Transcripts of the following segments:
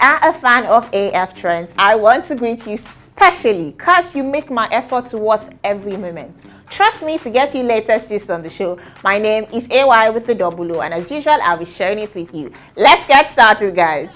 are a fan of AF Trends, I want to greet you specially because you make my efforts worth every moment. Trust me to get you latest gist on the show. My name is AY with the double O, and as usual, I'll be sharing it with you. Let's get started, guys.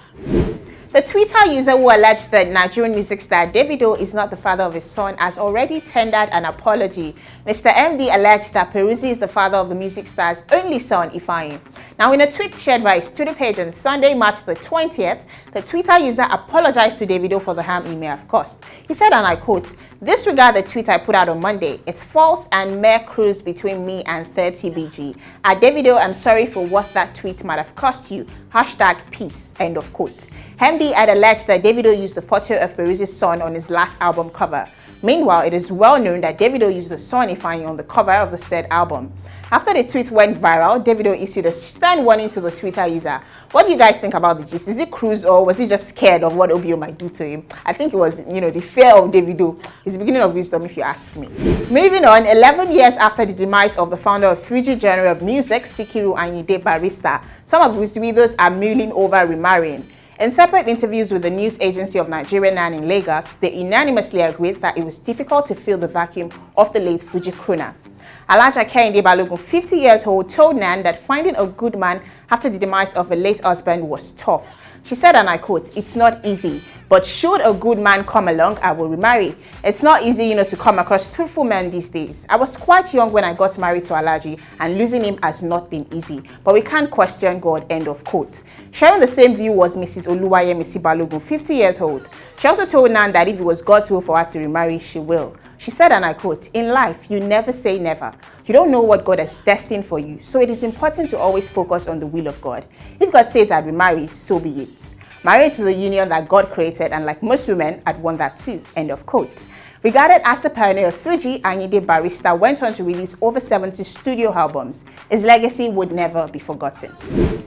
The Twitter user who alleged that Nigerian music star Davido is not the father of his son has already tendered an apology. Mr. MD alleged that Puruzzi is the father of the music star's only son, Ifeanyi. Now, in a tweet shared by his Twitter page on Sunday, March the 20th, the Twitter user apologized to Davido for the harm he may have caused. He said, and I quote, "Disregard the tweet I put out on Monday. It's false and mere cruise between me and 30 BG. At Davido, I'm sorry for what that tweet might have cost you. Hashtag peace." End of quote. MD had alleged that Davido used the photo of Puruzzi's son on his last album cover. Meanwhile, it is well known that Davido used the son Ifeanyi on the cover of the said album. After the tweet went viral, Davido issued a stern warning to the Twitter user. What do you guys think about the gist? Is it cruise or was he just scared of what OBO might do to him? I think it was, the fear of Davido. It's the beginning of wisdom, if you ask me. Moving on, 11 years after the demise of the founder of Fuji genre of music, Sikiru Ayinde Barrister, some of his readers are mulling over remarrying. In separate interviews with the news agency of Nigeria NAN in Lagos, they unanimously agreed that it was difficult to fill the vacuum of the late Fuji crooner. Qiulox, 50 years old, told NAN that finding a good man after the demise of a late husband was tough. She said, and I quote, "It's not easy, but should a good man come along, I will remarry. It's not easy, to come across truthful men these days. I was quite young when I got married to Qiulox, and losing him has not been easy, but we can't question God," end of quote. Sharing the same view was Mrs. Oluwaye, 50 years old. She also told Nan that if it was God's will for her to remarry, she will. She said, and I quote, "In life, you never say never. You don't know what God has destined for you, so it is important to always focus on the will of God. If God says I'd remarry, so be it. Marriage is a union that God created, and like most women, I'd want that too," end of quote. Regarded as the pioneer of Fuji, Ayinde Barrister went on to release over 70 studio albums. His legacy would never be forgotten.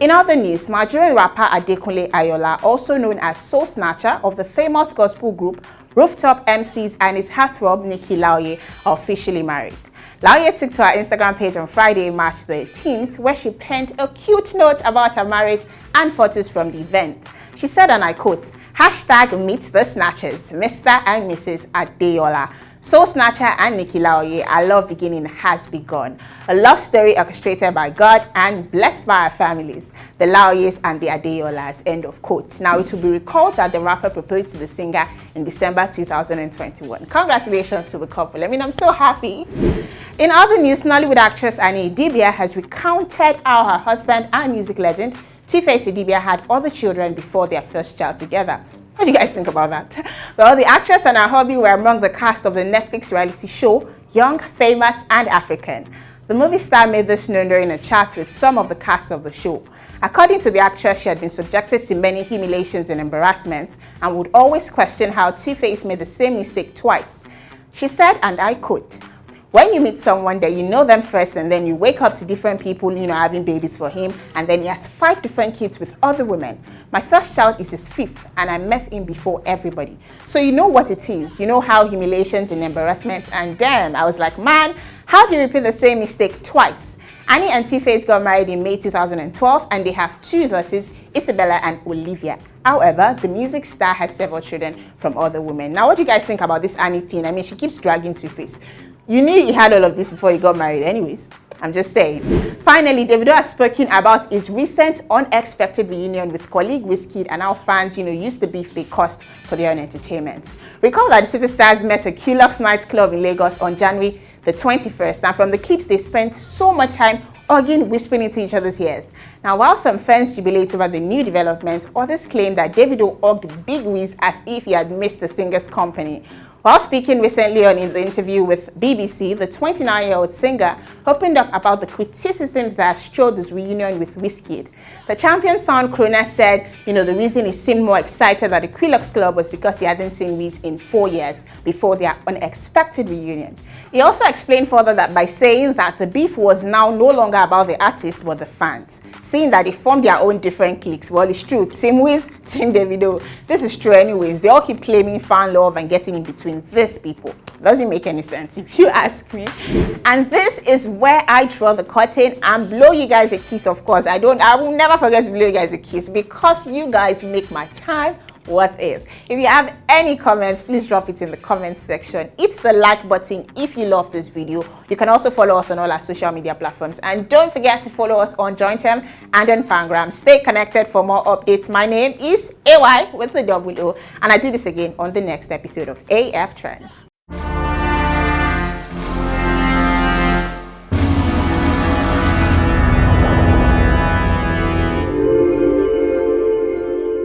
In other news, Nigerian rapper Adekunle Ayola, also known as Soul Snatcher of the famous gospel group Rooftop MCs, and his heartthrob Nikki Laoye are officially married. Laoye took to her Instagram page on Friday, March 13th, where she penned a cute note about her marriage and photos from the event. She said, and I quote, "Hashtag meet the snatchers, Mr. and Mrs. Adeola. Soul Snatcher and Nikki Laoye, our love beginning has begun. A love story orchestrated by God and blessed by our families, the Laoyes and the Adeolas," end of quote. Now, it will be recalled that the rapper proposed to the singer in December 2021. Congratulations to the couple. I'm so happy. In other news, Nollywood actress Annie Idibia has recounted how her husband and music legend T-Face Idibia had other children before their first child together. What do you guys think about that? Well, the actress and her hubby were among the cast of the Netflix reality show Young, Famous and African. The movie star made this known during a chat with some of the cast of the show. According to the actress, she had been subjected to many humiliations and embarrassments and would always question how T-Face made the same mistake twice. She said, and I quote, "When you meet someone that you know them first and then you wake up to different people, having babies for him, and then he has 5 different kids with other women. My first child is his 5th and I met him before everybody. So you know what it is. You know how humiliations and embarrassment, and damn, I was like, man, how do you repeat the same mistake twice?" Annie and T-Face got married in May 2012 and they have 2 daughters, Isabella and Olivia. However, the music star has several children from other women. Now, what do you guys think about this Annie thing? She keeps dragging T-Face. You knew he had all of this before he got married anyways. I'm just saying. Finally, Davido has spoken about his recent unexpected reunion with colleague Wizkid and how fans, used the beef they caused for their own entertainment. Recall that the superstars met at Qiulox nightclub in Lagos on January the 21st. Now, from the clips, they spent so much time arguing, whispering into each other's ears. Now, while some fans jubilate over the new development, others claim that Davido hugged Big Wiz as if he had missed the singer's company. While speaking recently in the interview with BBC, the 29-year-old singer opened up about the criticisms that strode his reunion with Wizkid. The champion sound crooner said, the reason he seemed more excited at the Qiulox club was because he hadn't seen Wiz in 4 years before their unexpected reunion. He also explained further that by saying that the beef was now no longer about the artist but the fans, seeing that they formed their own different cliques. Well, it's true. Team Wiz, Team Davido. This is true anyways. They all keep claiming fan love and getting in between these people. Doesn't make any sense if you ask me. And this is where I draw the curtain and blow you guys a kiss. Of course, I will never forget to blow you guys a kiss because you guys make my time what if. If you have any comments, please drop it in the comments section. Hit the like button if you love this video. You can also follow us on all our social media platforms, and don't forget to follow us on Jointem and on Fangram. Stay connected for more updates. My name is AY with the double O, and I do this again on the next episode of AF Trends.